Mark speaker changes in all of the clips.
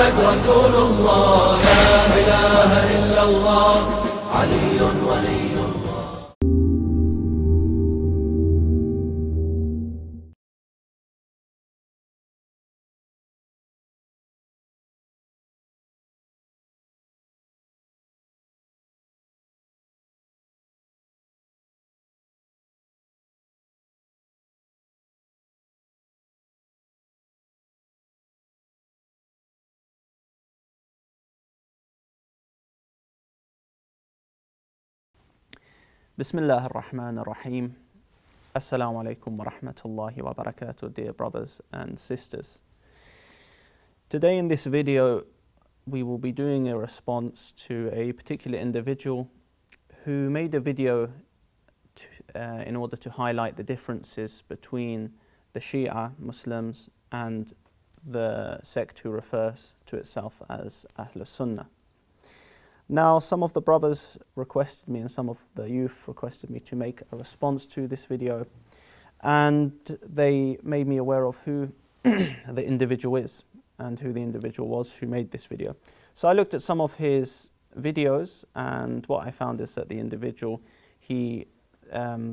Speaker 1: محمد رسول الله لا إله إلا الله علي ولي الله.
Speaker 2: Bismillah ar-Rahman ar-Rahim. Assalamu alaikum wa rahmatullahi wa barakatuh, dear brothers and sisters. Today in this video we will be doing a response to a particular individual who made a video in order to highlight the differences between the Shia Muslims and the sect who refers to itself as Ahlus Sunnah. Now, some of the brothers requested me and some of the youth requested me to make a response to this video, and they made me aware of who the individual is and who the individual was who made this video. So I looked at some of his videos, and what I found is that the individual, he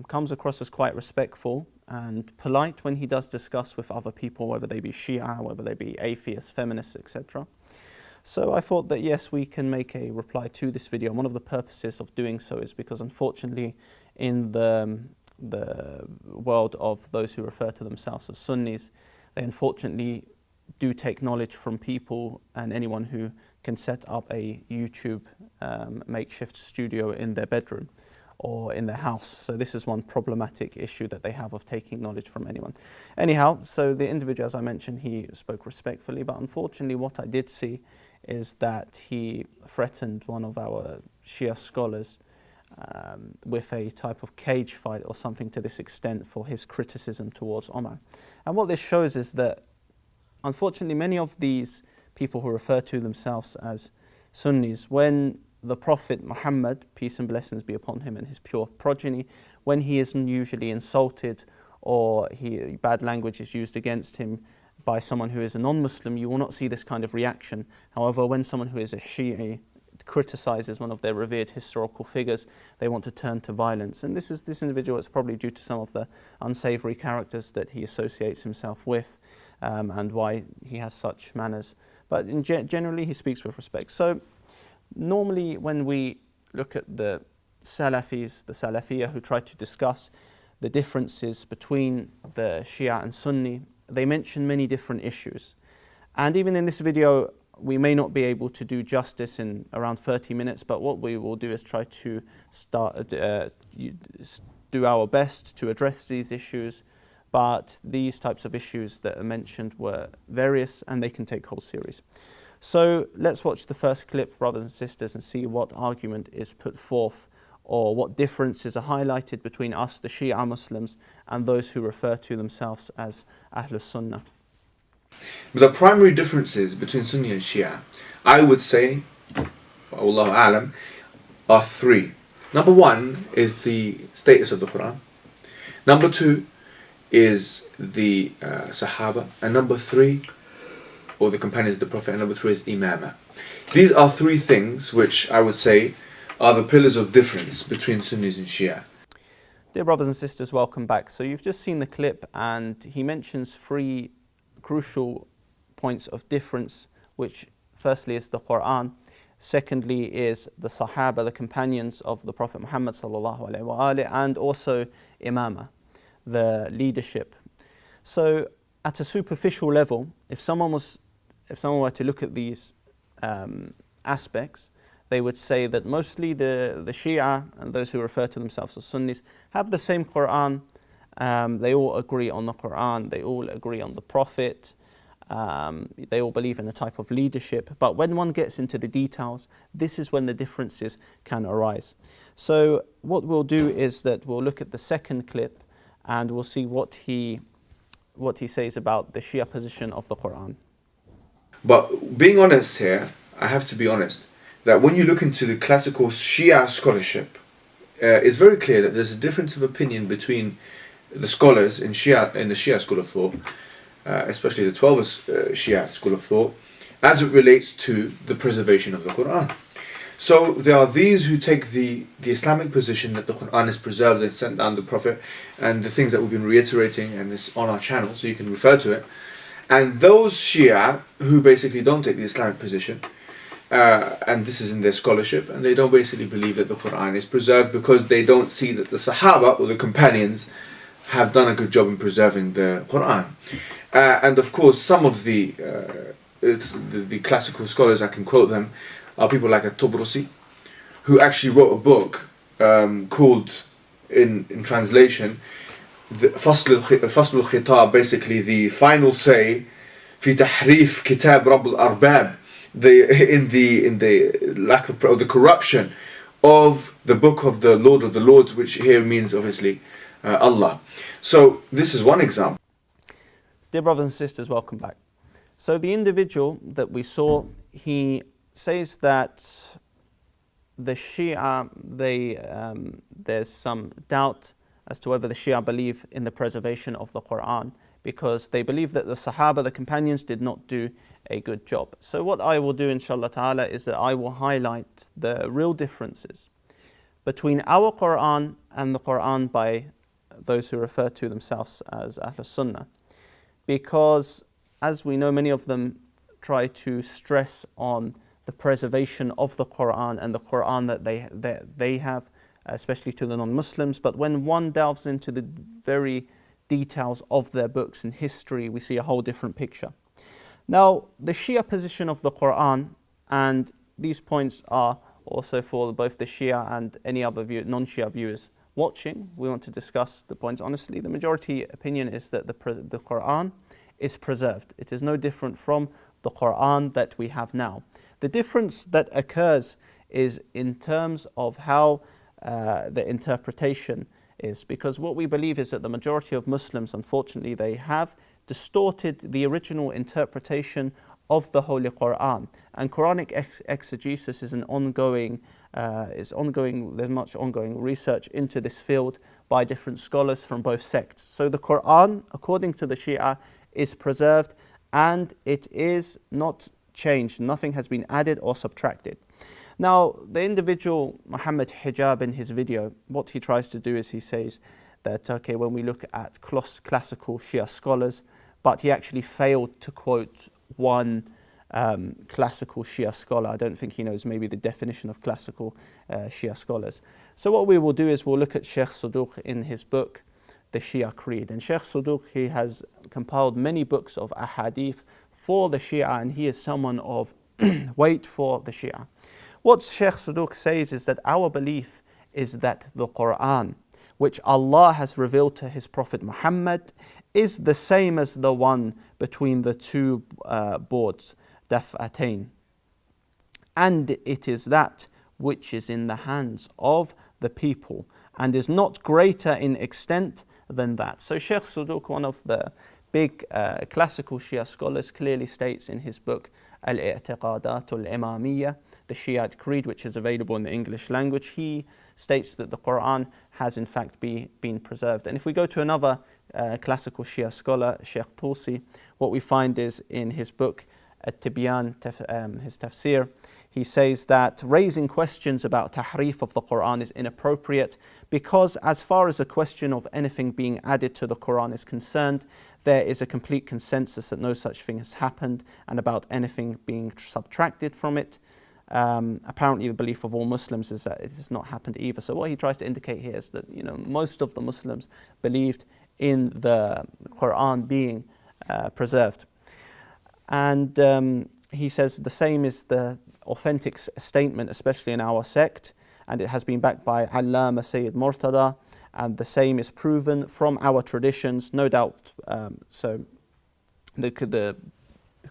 Speaker 2: comes across as quite respectful and polite when he does discuss with other people, whether they be Shia, whether they be atheists, feminists, etc. So I thought that yes, we can make a reply to this video. And one of the purposes of doing so is because unfortunately in the world of those who refer to themselves as Sunnis, they unfortunately do take knowledge from people and anyone who can set up a YouTube makeshift studio in their bedroom or in their house. So this is one problematic issue that they have of taking knowledge from anyone. Anyhow, so the individual, as I mentioned, he spoke respectfully, but unfortunately what I did see is that he threatened one of our Shia scholars with a type of cage fight or something to this extent for his criticism towards Omar. And what this shows is that unfortunately many of these people who refer to themselves as Sunnis, when the Prophet Muhammad, peace and blessings be upon him and his pure progeny, when he is usually insulted or bad language is used against him by someone who is a non-Muslim, you will not see this kind of reaction. However, when someone who is a Shia criticizes one of their revered historical figures, they want to turn to violence. And this individual is probably due to some of the unsavory characters that he associates himself with and why he has such manners. But generally, he speaks with respect. So normally when we look at the Salafis, the Salafiyah who try to discuss the differences between the Shia and Sunni, they mention many different issues. And even in this video, we may not be able to do justice in around 30 minutes, but what we will do is try to do our best to address these issues. But these types of issues that are mentioned were various and they can take whole series. So let's watch the first clip, brothers and sisters, and see what argument is put forth or what differences are highlighted between us, the Shia Muslims, and those who refer to themselves as Ahlus Sunnah.
Speaker 3: The primary differences between Sunni and Shia, I would say, Wallahu A'lam, are three. Number one is the status of the Quran. Number two is the Sahaba. And number three, or the companions of the Prophet, and number three is Imamah. These are three things which I would say are the pillars of difference between Sunnis and Shia.
Speaker 2: Dear brothers and sisters, welcome back. So you've just seen the clip and he mentions three crucial points of difference, which firstly is the Quran, secondly is the Sahaba, the companions of the Prophet Muhammad sallallahu alaihi wasallam, and also Imamah, the leadership. So at a superficial level, if someone were to look at these aspects, they would say that mostly the Shia and those who refer to themselves as Sunnis have the same Quran. They all agree on the Quran, they all agree on the Prophet, they all believe in a type of leadership. But when one gets into the details, this is when the differences can arise. So what we'll do is that we'll look at the second clip and we'll see what he says about the Shia position of the Quran.
Speaker 3: But being honest here, I have to be honest, that when you look into the classical Shia scholarship, it's very clear that there's a difference of opinion between the scholars in the Shia school of thought, especially the 12th Shia school of thought, as it relates to the preservation of the Quran. So there are these who take the Islamic position that the Quran is preserved and sent down the Prophet, and the things that we've been reiterating, and it's on our channel, so you can refer to it. And those Shia who basically don't take the Islamic position, and this is in their scholarship, and they don't basically believe that the Quran is preserved because they don't see that the Sahaba or the companions have done a good job in preserving the Quran. And of course, some of the classical scholars, I can quote them, are people like At-Tubrusi, who actually wrote a book called, in translation, فصل الخطاب, basically the final say في تحريف كتاب رب الأرباب, in the lack of, or the corruption of the book of the Lord of the Lords, which here means obviously Allah. So this is one example.
Speaker 2: Dear brothers and sisters, welcome back. So the individual that we saw, he says that the Shia, there's some doubt as to whether the Shia believe in the preservation of the Quran, because they believe that the Sahaba, the companions, did not do a good job. So what I will do, inshallah ta'ala, is that I will highlight the real differences between our Quran and the Quran by those who refer to themselves as Ahlul Sunnah. Because, as we know, many of them try to stress on the preservation of the Quran and the Quran that they have, especially to the non-Muslims. But when one delves into the very details of their books and history, we see a whole different picture. Now, the Shia position of the Quran, and these points are also for both the Shia and any other non-Shia viewers watching. We want to discuss the points honestly. The majority opinion is that the Quran is preserved. It is no different from the Quran that we have now. The difference that occurs is in terms of how the interpretation is, because what we believe is that the majority of Muslims, unfortunately, they have distorted the original interpretation of the Holy Quran. And Quranic exegesis is an ongoing, there's much ongoing research into this field by different scholars from both sects. So the Quran, according to the Shia, is preserved and it is not changed. Nothing has been added or subtracted. Now, the individual Mohammed Hijab, in his video, what he tries to do is he says that, okay, when we look at classical Shia scholars, but he actually failed to quote one classical Shia scholar. I don't think he knows maybe the definition of classical Shia scholars. So what we will do is we'll look at Sheikh Saduq in his book, The Shia Creed. And Sheikh Saduq, he has compiled many books of ahadith for the Shia, and he is someone of weight for the Shia. What Sheikh Saduq says is that our belief is that the Quran, which Allah has revealed to His Prophet Muhammad, is the same as the one between the two boards, daf'atain. And it is that which is in the hands of the people and is not greater in extent than that. So Sheikh Saduq, one of the big classical Shia scholars, clearly states in his book Al-I'tiqadat al-Imamiyya, the Shiite Creed, which is available in the English language, he states that the Quran has in fact been preserved. And if we go to another classical Shia scholar, Sheikh Tusi, what we find is in his book At-Tibyan, his tafsir, he says that raising questions about tahrif of the Quran is inappropriate because as far as the question of anything being added to the Quran is concerned, there is a complete consensus that no such thing has happened, and about anything being subtracted from it, apparently the belief of all Muslims is that it has not happened either. So what he tries to indicate here is that most of the Muslims believed in the Quran being preserved. And he says the same is the authentic statement, especially in our sect, and it has been backed by Allama Sayyid Murtada, and the same is proven from our traditions, no doubt. So the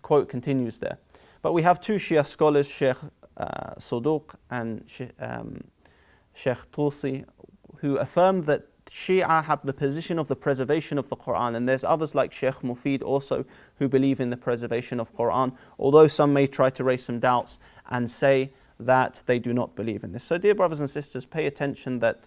Speaker 2: quote continues there. But we have two Shia scholars, Sheikh Saduq and Sheikh Tusi, who affirm that Shia have the position of the preservation of the Quran, and there's others like Sheikh Mufid also who believe in the preservation of Quran, although some may try to raise some doubts and say that they do not believe in this. So dear brothers and sisters, pay attention that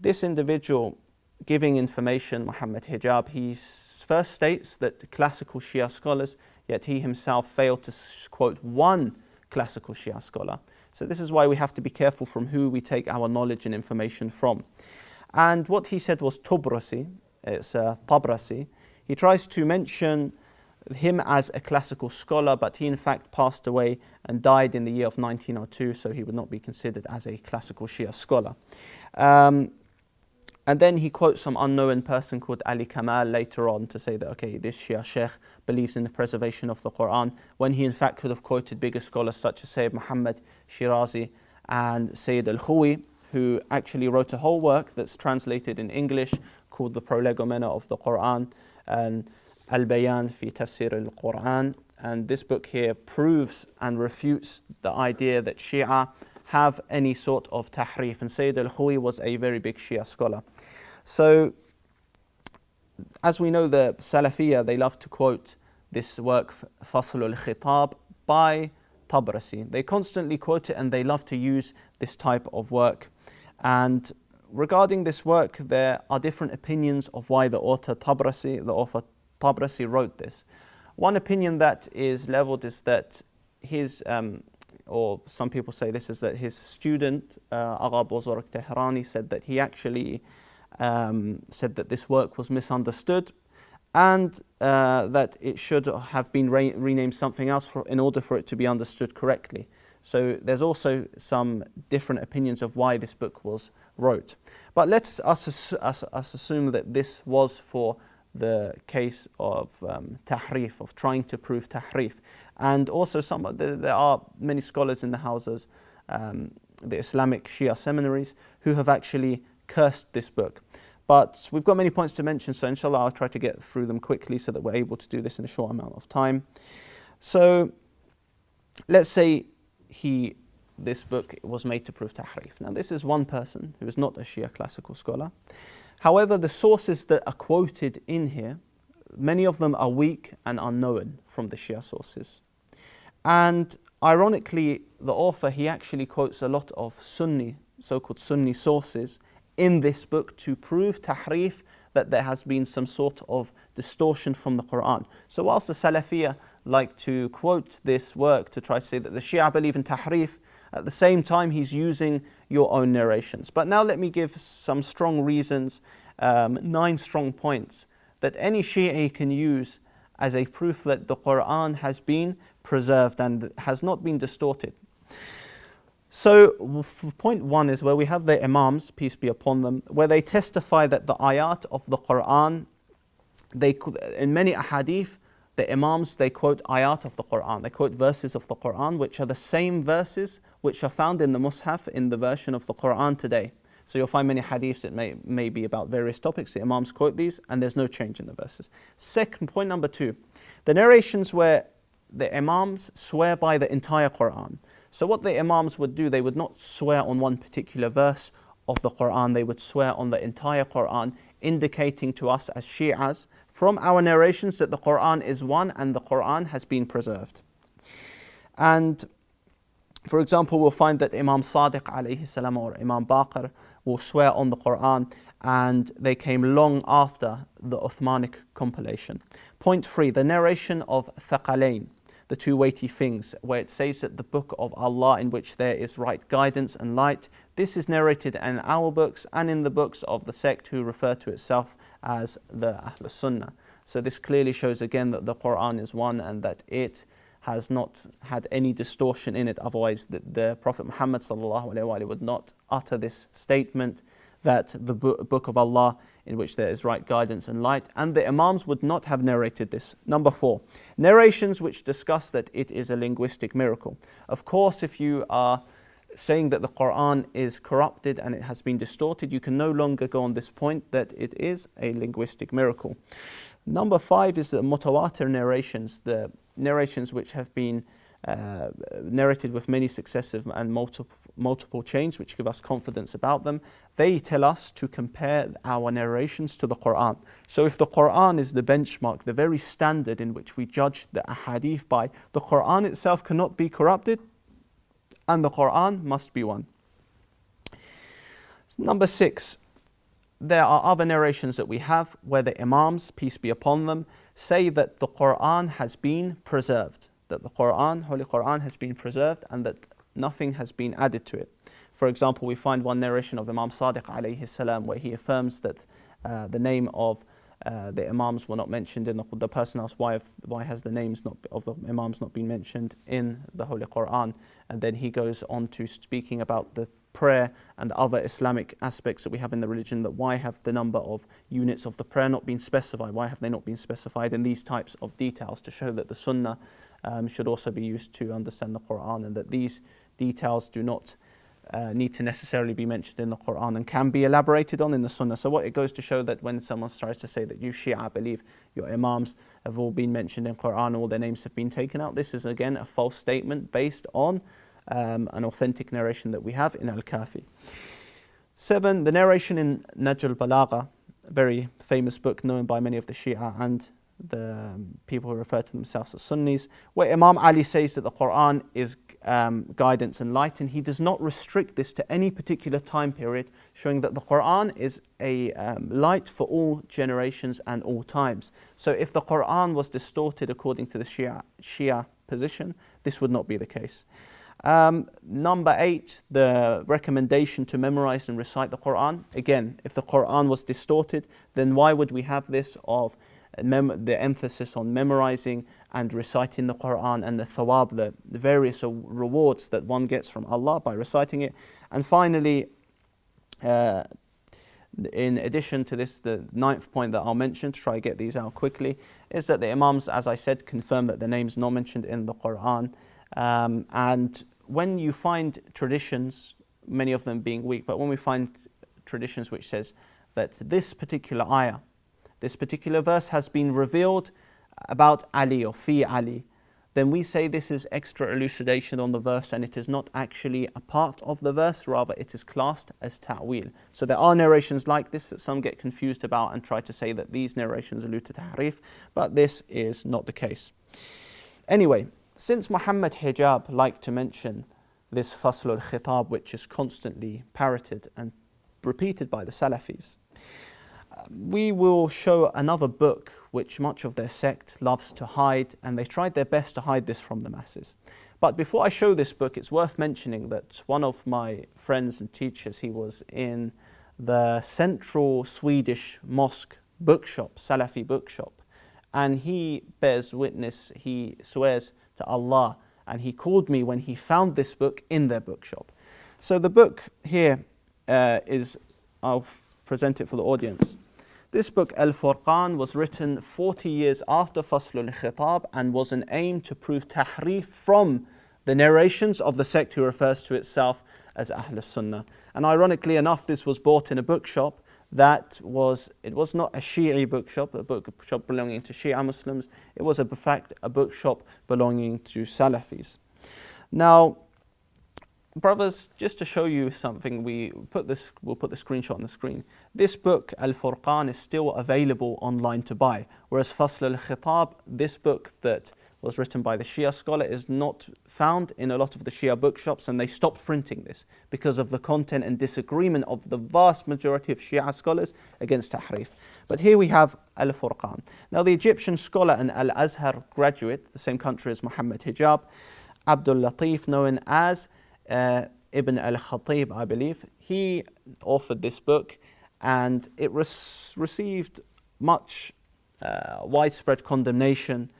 Speaker 2: this individual giving information, Mohammed Hijab, he first states that classical Shia scholars, yet he himself failed to quote one classical Shia scholar. So this is why we have to be careful from who we take our knowledge and information from. And what he said was Tubrasi, it's Tabrasi. He tries to mention him as a classical scholar, but he in fact passed away and died in the year of 1902, so he would not be considered as a classical Shia scholar. And then he quotes some unknown person called Ali Kamal later on to say that, okay, this Shia Sheikh believes in the preservation of the Quran, when he in fact could have quoted bigger scholars such as Sayyid Muhammad Shirazi and Sayyid Al-Khawi, who actually wrote a whole work that's translated in English called The Prolegomena of the Quran and Al-Bayan fi Tafsir al-Quran. And this book here proves and refutes the idea that Shia have any sort of tahrif. And Sayyid Al-Khawi was a very big Shia scholar. So, as we know, the Salafiyya, they love to quote this work, Fasl al-Khitab, by Tabrasi. They constantly quote it and they love to use this type of work. And regarding this work, there are different opinions of why the author Tabrasi wrote this. One opinion that is leveled is that his, or some people say this, is that his student, Agha Bozorg Tehrani, said that he actually said that this work was misunderstood and that it should have been renamed something else in order for it to be understood correctly. So there's also some different opinions of why this book was wrote. But let's us assume that this was for the case of tahrif, of trying to prove tahrif. And also there are many scholars in the houses, the Islamic Shia seminaries, who have actually cursed this book. But we've got many points to mention, so inshallah I'll try to get through them quickly so that we're able to do this in a short amount of time. So let's say this book was made to prove tahrif. Now this is one person who is not a Shia classical scholar. However, the sources that are quoted in here, many of them are weak and unknown from the Shia sources. And ironically, the author, he actually quotes a lot of Sunni, so-called Sunni sources in this book to prove tahrif, that there has been some sort of distortion from the Quran. So whilst the Salafiyya like to quote this work to try to say that the Shia believe in tahrif, at the same time he's using your own narrations. But now let me give some strong reasons, 9 strong points that any Shi'i can use as a proof that the Quran has been preserved and has not been distorted. So point 1 is where we have the Imams, peace be upon them, where they testify that the ayat of the Quran, in many ahadith, the Imams, they quote ayat of the Quran, they quote verses of the Quran, which are the same verses which are found in the Mus'haf, in the version of the Quran today. So you'll find many hadiths that may be about various topics, the Imams quote these, and there's no change in the verses. Second, point number 2, the narrations where the Imams swear by the entire Quran. So what the Imams would do, they would not swear on one particular verse of the Quran, they would swear on the entire Quran, indicating to us as Shi'as from our narrations that the Quran is one and the Quran has been preserved. And for example, we'll find that Imam Sadiq alayhi salam or Imam Baqir will swear on the Quran, and they came long after the Uthmanic compilation. Point 3, the narration of Thaqalain, the 2 weighty things, where it says that the book of Allah in which there is right guidance and light, this is narrated in our books and in the books of the sect who refer to itself as the Ahlul Sunnah. So this clearly shows again that the Quran is one and that it has not had any distortion in it. Otherwise the Prophet Muhammad ﷺ would not utter this statement that the book of Allah in which there is right guidance and light, and the Imams would not have narrated this. Number 4, narrations which discuss that it is a linguistic miracle. Of course, if you are saying that the Quran is corrupted and it has been distorted, you can no longer go on this point that it is a linguistic miracle. Number 5 is the mutawatir narrations, the narrations which have been narrated with many successive and multiple chains, which give us confidence about them. They tell us to compare our narrations to the Quran. So if the Quran is the benchmark, the very standard in which we judge the ahadith by, the Quran itself cannot be corrupted and the Quran must be one. Number 6, there are other narrations that we have where the Imams, peace be upon them, say that the Quran has been preserved, that the Quran, Holy Quran, has been preserved and that nothing has been added to it. For example, we find one narration of Imam Sadiq alayhi salam where he affirms that the name of the Imams were not mentioned in the person asked why has the names of the Imams not been mentioned in the Holy Quran, and then he goes on to speaking about the prayer and other Islamic aspects that we have in the religion, that why have the number of units of the prayer not been specified, why have they not been specified in these types of details, to show that the Sunnah should also be used to understand the Quran, and that these details do not need to necessarily be mentioned in the Quran and can be elaborated on in the Sunnah. So what it goes to show that when someone tries to say that you Shia believe your Imams have all been mentioned in Quran, all their names have been taken out, this is again a false statement based on an authentic narration that we have in Al-Kafi. 7, the narration in Najj al-Balagha, a very famous book known by many of the Shia and the people who refer to themselves as Sunnis, where Imam Ali says that the Quran is guidance and light, and he does not restrict this to any particular time period, showing that the Quran is a light for all generations and all times. So if the Quran was distorted according to the Shia position, this would not be the case. Number 8, the recommendation to memorize and recite the Quran. Again, if the Quran was distorted, then why would we have this of the emphasis on memorizing and reciting the Quran and the thawab, the various rewards that one gets from Allah by reciting it? And finally, in addition to this, the 9th point that I'll mention, to try to get these out quickly, is that the Imams, as I said, confirm that the name's not mentioned in the Quran. And when you find traditions, many of them being weak, but when we find traditions which says that this particular ayah, this particular verse has been revealed about Ali or fi Ali, then we say this is extra elucidation on the verse and it is not actually a part of the verse, rather it is classed as ta'wil. So there are narrations like this that some get confused about and try to say that these narrations allude to tahrif, but this is not the case. Anyway, since Mohammed Hijab liked to mention this Fasl al-Khitab, which is constantly parroted and repeated by the Salafis, we will show another book which much of their sect loves to hide, and they tried their best to hide this from the masses. But before I show this book, it's worth mentioning that one of my friends and teachers, he was in the central Swedish mosque bookshop, Salafi bookshop, and he bears witness, he swears to Allah, and he called me when he found this book in their bookshop. So the book here I'll present it for the audience. This book, Al-Furqan, was written 40 years after Fasl al-Khitab and was an aim to prove tahrif from the narrations of the sect who refers to itself as Ahl Sunnah. And ironically enough, this was bought in a bookshop it was not a Shi'i bookshop, a bookshop belonging to Shia Muslims. It was in fact a bookshop belonging to Salafis. Now, brothers, just to show you something, we'll put the screenshot on the screen. This book, Al-Furqan, is still available online to buy, whereas Fasl al-Khitab, this book that was written by the Shia scholar, is not found in a lot of the Shia bookshops, and they stopped printing this because of the content and disagreement of the vast majority of Shia scholars against tahrif. But here we have Al-Furqan. Now the Egyptian scholar and Al-Azhar graduate, the same country as Mohammed Hijab, Abdul Latif, known as Ibn al-Khatib, I believe, he authored this book, and it received much widespread condemnation,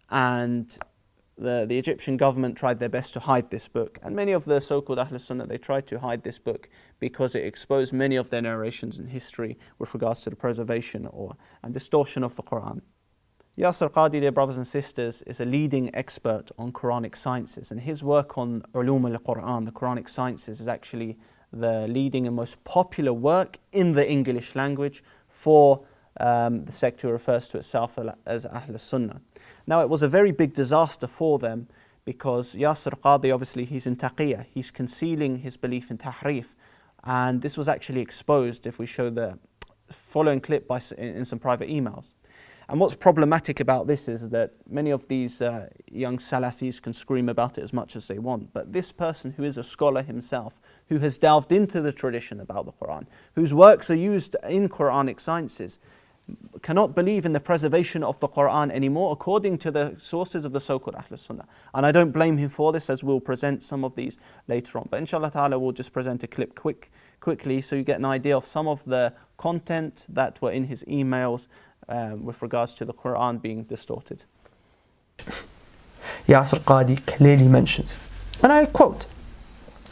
Speaker 2: and the Egyptian government tried their best to hide this book. And many of the so-called Ahl Sunnah, they tried to hide this book because it exposed many of their narrations in history with regards to the preservation and distortion of the Quran. Yasir Qadi, dear brothers and sisters, is a leading expert on Quranic sciences, and his work on Ulum al-Quran, the Quranic sciences, is actually the leading and most popular work in the English language for the sect who refers to itself as Ahl Sunnah. Now, it was a very big disaster for them because Yasir Qadi, obviously, he's in taqiyya, he's concealing his belief in tahrif, and this was actually exposed if we show the following clip in some private emails. And what's problematic about this is that many of these young Salafis can scream about it as much as they want, but this person who is a scholar himself, who has delved into the tradition about the Quran, whose works are used in Quranic sciences, cannot believe in the preservation of the Quran anymore according to the sources of the so-called Ahlul Sunnah. And I don't blame him for this, as we'll present some of these later on. But inshallah ta'ala, we'll just present a clip quickly so you get an idea of some of the content that were in his emails with regards to the Quran being distorted.
Speaker 4: Yasir Qadi clearly mentions, and I quote,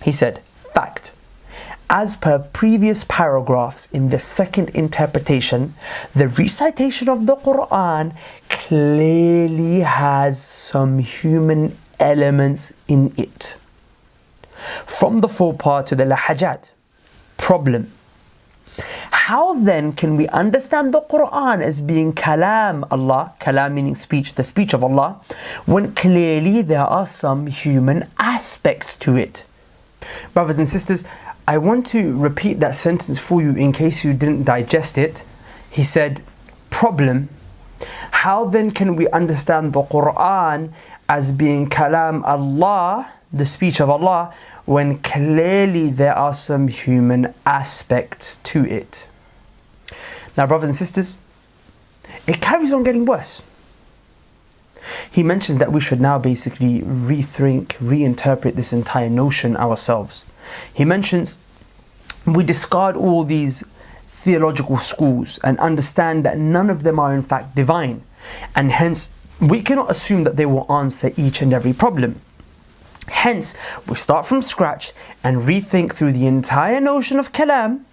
Speaker 4: he said, "Fact. As per previous paragraphs in the second interpretation, the recitation of the Quran clearly has some human elements in it. From the full part to the lahajat. Problem. How then can we understand the Quran as being kalam Allah, kalam meaning speech, the speech of Allah, when clearly there are some human aspects to it?" Brothers and sisters, I want to repeat that sentence for you in case you didn't digest it. He said, problem. How then can we understand the Quran as being kalam Allah, the speech of Allah, when clearly there are some human aspects to it? Now, brothers and sisters, it carries on getting worse. He mentions that we should now basically rethink, reinterpret this entire notion ourselves. He mentions we discard all these theological schools and understand that none of them are in fact divine, and hence we cannot assume that they will answer each and every problem. Hence, we start from scratch and rethink through the entire notion of kalam.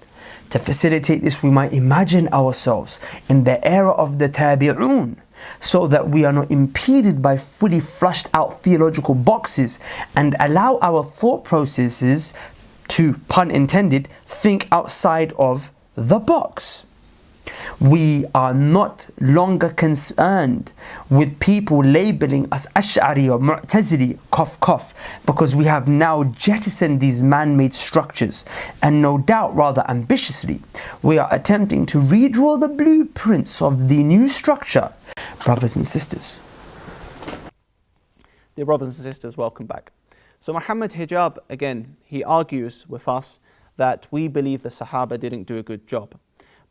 Speaker 4: To facilitate this, we might imagine ourselves in the era of the tabi'un, so that we are not impeded by fully flushed out theological boxes and allow our thought processes to, pun intended, think outside of the box. We are not longer concerned with people labeling us Ash'ari or Mu'tazili, because we have now jettisoned these man-made structures, and no doubt rather ambitiously we are attempting to redraw the blueprints of the new structure. Brothers and sisters.
Speaker 2: Dear brothers and sisters, welcome back. So Mohammed Hijab, again, he argues with us that we believe the Sahaba didn't do a good job.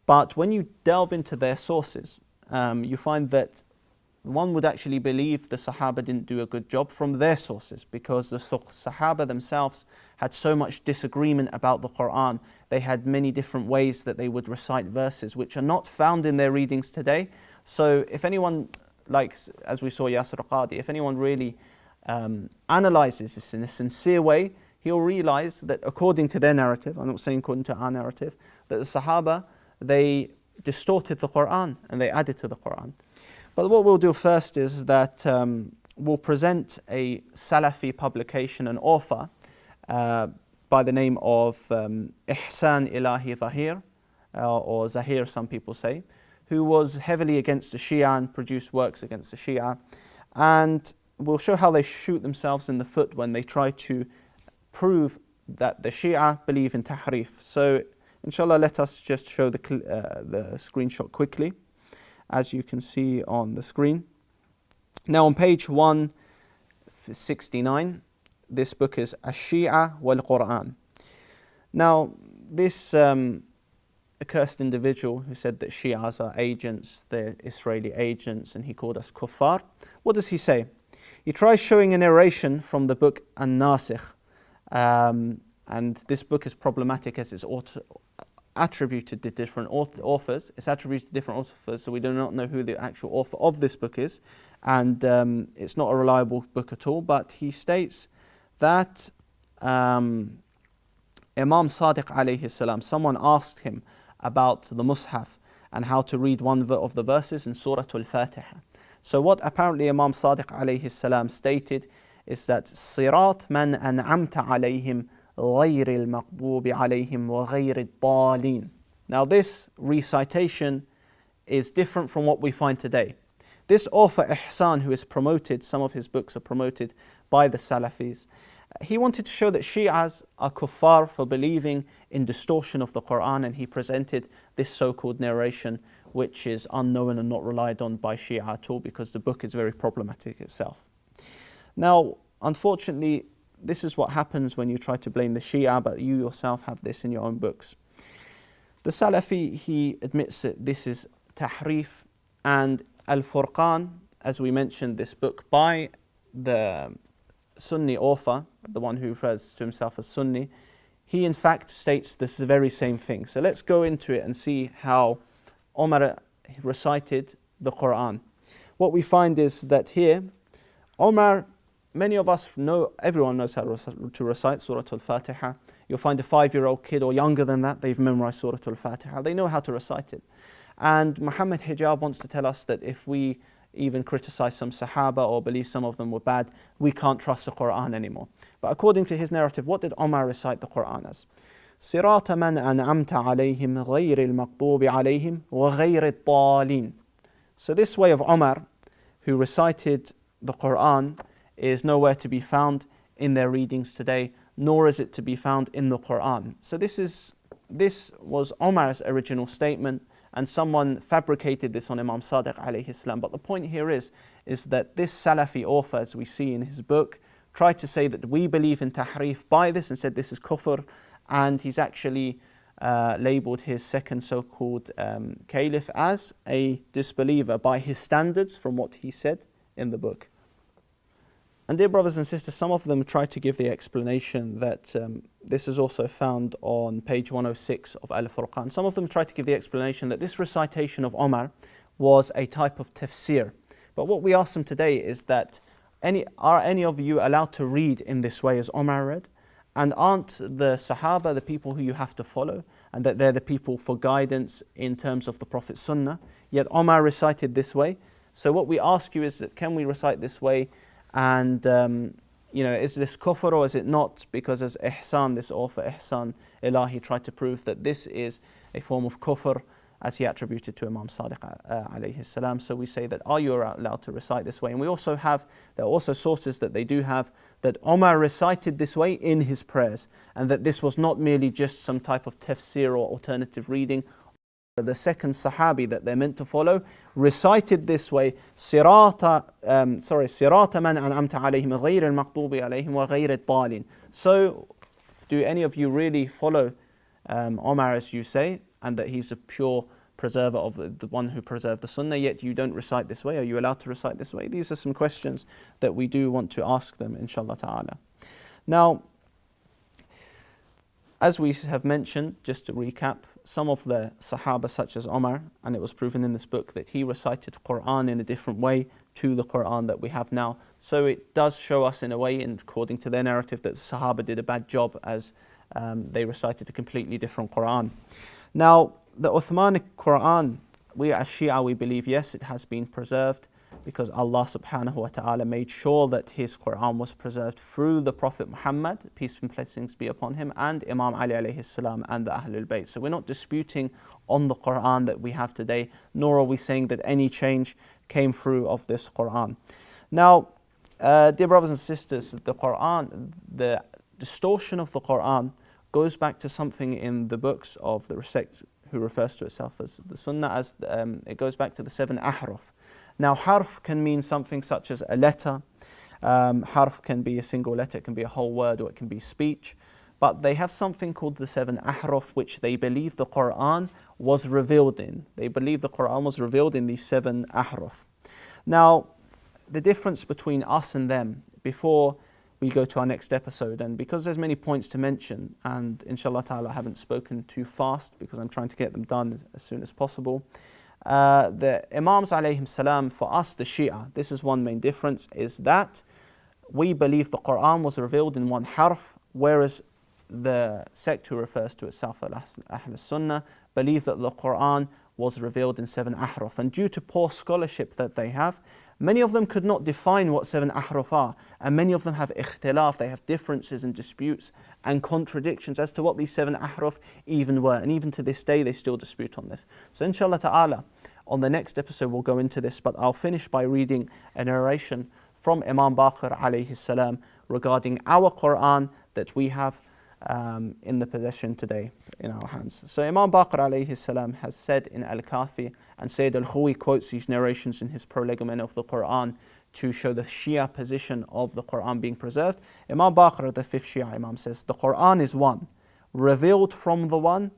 Speaker 2: But when you delve into their sources, you find that one would actually believe the Sahaba didn't do a good job from their sources, because the Sahaba themselves had so much disagreement about the Quran. They had many different ways that they would recite verses, which are not found in their readings today. So if anyone, like as we saw Yasir Qadi, if anyone really analyzes this in a sincere way, he'll realize that according to their narrative, I'm not saying according to our narrative, that the Sahaba, they distorted the Quran and they added to the Quran. But what we'll do first is that we'll present a Salafi publication, an author by the name of Ihsan Ilahi Zahir, or Zahir some people say, who was heavily against the Shia and produced works against the Shia. And we'll show how they shoot themselves in the foot when they try to prove that the Shia believe in tahrif. So inshallah, let us just show the screenshot quickly, as you can see on the screen. Now on page 169, this book is Ash-Shia wal-Quran. Now this accursed individual who said that Shias are agents, they're Israeli agents, and he called us kuffar. What does he say? He tries showing a narration from the book An-Nasikh, and this book is problematic as it's attributed to different authors. It's attributed to different authors, so we do not know who the actual author of this book is, and it's not a reliable book at all. But he states that Imam Sadiq alayhi salam, someone asked him about the Mus'haf and how to read one of the verses in Surah Al-Fatiha. So what apparently Imam Sadiq alayhi salam stated is that Sirat man an'amta alayhim غير المغضوب عليهم وغير الضالين. Now this recitation is different from what we find today. This author Ihsan, who is promoted, some of his books are promoted by the Salafis, he wanted to show that Shias are kuffar for believing in distortion of the Quran, and he presented this so-called narration which is unknown and not relied on by Shia at all, because the book is very problematic itself. Now, unfortunately, this is what happens when you try to blame the Shia, but you yourself have this in your own books. The Salafi, he admits that this is tahrif, and Al-Furqan, as we mentioned, this book by the Sunni author, the one who refers to himself as Sunni, he in fact states this very same thing. So let's go into it and see how Omar recited the Quran. What we find is that here, Omar, many of us know, everyone knows how to recite Surah Al-Fatiha. You'll find a 5-year-old kid or younger than that, they've memorized Surah Al-Fatiha. They know how to recite it. And Mohammed Hijab wants to tell us that if we even criticize some Sahaba or believe some of them were bad, we can't trust the Quran anymore. But according to his narrative, what did Omar recite the Quran as? صراط من أنعمت عليهم غير المغضوب عليهم وغير الضالين. So this way of Omar, who recited the Quran, is nowhere to be found in their readings today, nor is it to be found in the Quran. So this was Omar's original statement, and someone fabricated this on Imam Sadiq alayhi salam. But the point here is that this Salafi author, as we see in his book, tried to say that we believe in tahrif by this and said this is kufr, and he's actually labeled his second so-called caliph as a disbeliever by his standards from what he said in the book. And dear brothers and sisters, some of them try to give the explanation that this is also found on page 106 of Al-Furqan. Some of them try to give the explanation that this recitation of Omar was a type of tafsir. But what we ask them today is that are any of you allowed to read in this way as Omar read? And aren't the Sahaba the people who you have to follow, and that they're the people for guidance in terms of the Prophet's Sunnah? Yet Omar recited this way. So what we ask you is that can we recite this way? And is this kufr or is it not? Because as Ihsan, this author Ihsan Ilahi, tried to prove that this is a form of kufr, as he attributed to Imam Sadiq alayhi salam. So we say that, are you allowed to recite this way? And we also have, there are also sources that they do have, that Omar recited this way in his prayers, and that this was not merely just some type of tafsir or alternative reading. The second Sahabi that they're meant to follow recited this way, Sirata man an'amta alayhim ghayr al-maghdubi alayhim wa ghayr ad-dallin. So, do any of you really follow Omar as you say, and that he's a pure preserver of the one who preserved the Sunnah, yet you don't recite this way? Are you allowed to recite this way? These are some questions that we do want to ask them, inshallah ta'ala. Now, as we have mentioned, just to recap, some of the Sahaba such as Omar, and it was proven in this book that he recited Quran in a different way to the Quran that we have now. So it does show us in a way, and according to their narrative, that the Sahaba did a bad job as they recited a completely different Quran. Now, the Uthmanic Quran, we as Shia, we believe, yes, it has been preserved, because Allah subhanahu wa ta'ala made sure that his Quran was preserved through the Prophet Muhammad, peace and blessings be upon him, and Imam Ali alayhi salam and the Ahlul Bayt. So we're not disputing on the Quran that we have today, nor are we saying that any change came through of this Quran. Now, dear brothers and sisters, the Quran, the distortion of the Quran goes back to something in the books of the sect who refers to itself as the Sunnah, as it goes back to the 7 ahruf. Now, harf can mean something such as a letter. Harf can be a single letter, it can be a whole word, or it can be speech. But they have something called the 7 ahruf, which they believe the Quran was revealed in. They believe the Quran was revealed in these 7 ahruf. Now, the difference between us and them, before we go to our next episode, and because there's many points to mention, and inshallah ta'ala I haven't spoken too fast because I'm trying to get them done as soon as possible. The Imams alayhim salam, for us the Shia, this is one main difference, is that we believe the Quran was revealed in 1 harf, whereas the sect who refers to itself as Ahl Sunnah believe that the Quran was revealed in 7 ahruf. And due to poor scholarship that they have, many of them could not define what 7 ahruf are, and many of them have ikhtilaf, they have differences and disputes and contradictions as to what these 7 ahruf even were, and even to this day they still dispute on this. So inshallah ta'ala, on the next episode we'll go into this, but I'll finish by reading a narration from Imam Baqir alayhi salam regarding our Quran that we have, in the possession today in our hands. So Imam Baqir alayhi salam has said in Al-Kafi, and Sayyid al-Khawi quotes these narrations in his prolegomena of the Quran to show the Shia position of the Quran being preserved. Imam Baqir, the fifth Shia Imam, says, the Quran is one, revealed from the one,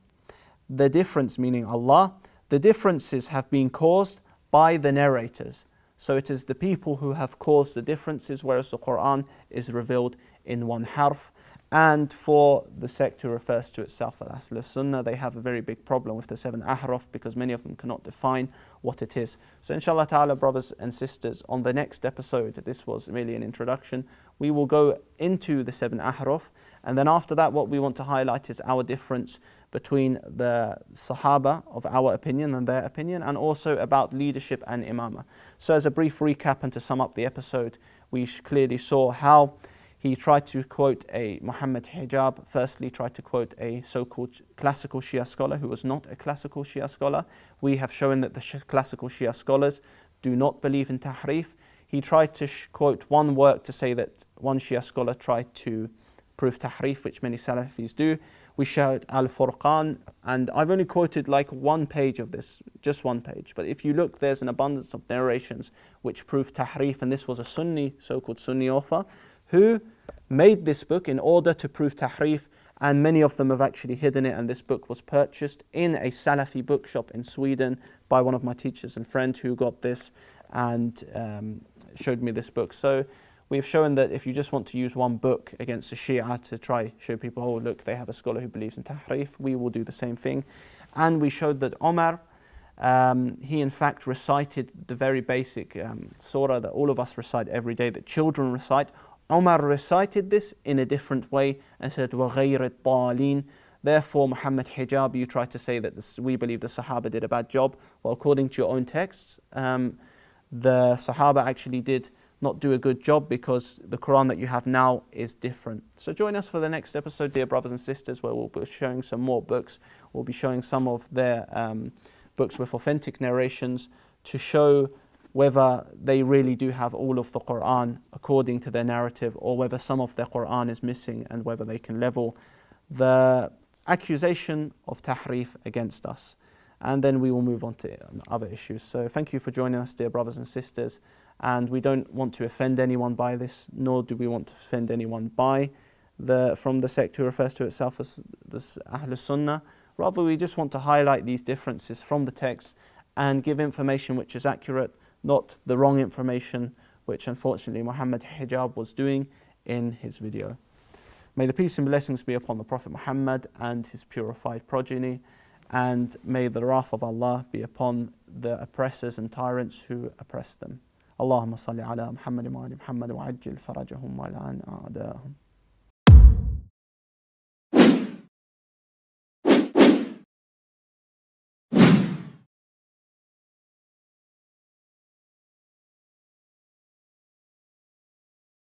Speaker 2: the difference, meaning Allah, the differences have been caused by the narrators. So it is the people who have caused the differences, whereas the Quran is revealed in one harf. And for the sect who refers to itself as Ahl Sunnah, they have a very big problem with the 7 ahraf because many of them cannot define what it is. So inshallah ta'ala, brothers and sisters, on the next episode, this was merely an introduction, we will go into the 7 ahraf, and then after that what we want to highlight is our difference between the Sahaba of our opinion and their opinion, and also about leadership and imamah. So as a brief recap and to sum up the episode, we clearly saw how he tried to quote a Mohammed Hijab, firstly tried to quote a so-called classical Shia scholar who was not a classical Shia scholar. We have shown that the classical Shia scholars do not believe in tahrif. He tried to quote one work to say that one Shia scholar tried to prove tahrif, which many Salafis do. We showed Al-Furqan, and I've only quoted like one page of this, just one page. But if you look, there's an abundance of narrations which prove tahrif, and this was a Sunni, so-called Sunni author, who made this book in order to prove tahrif, and many of them have actually hidden it, and this book was purchased in a Salafi bookshop in Sweden by one of my teachers and friend who got this and showed me this book. So we've shown that if you just want to use one book against a Shia to try show people, oh look, they have a scholar who believes in tahrif, we will do the same thing. And we showed that Omar, he in fact recited the very basic surah that all of us recite every day, that children recite. Umar recited this in a different way and said, وَغَيْرِ الطَّالِينَ. Therefore, Mohammed Hijab, you try to say that we believe the Sahaba did a bad job. Well, according to your own texts, the Sahaba actually did not do a good job because the Quran that you have now is different. So join us for the next episode, dear brothers and sisters, where we'll be showing some more books. We'll be showing some of their books with authentic narrations to show whether they really do have all of the Quran according to their narrative, or whether some of their Quran is missing, and whether they can level the accusation of tahrif against us. And then we will move on to other issues. So thank you for joining us, dear brothers and sisters. And we don't want to offend anyone by this, nor do we want to offend anyone by from the sect who refers to itself as Ahl Sunnah. Rather, we just want to highlight these differences from the text and give information which is accurate, not the wrong information, which unfortunately Mohammed Hijab was doing in his video. May the peace and blessings be upon the Prophet Muhammad and his purified progeny, and may the wrath of Allah be upon the oppressors and tyrants who oppress them. Allahumma salli ala Muhammad wa ali Muhammad wa ajil farajahum wa la'an a'da'ahum.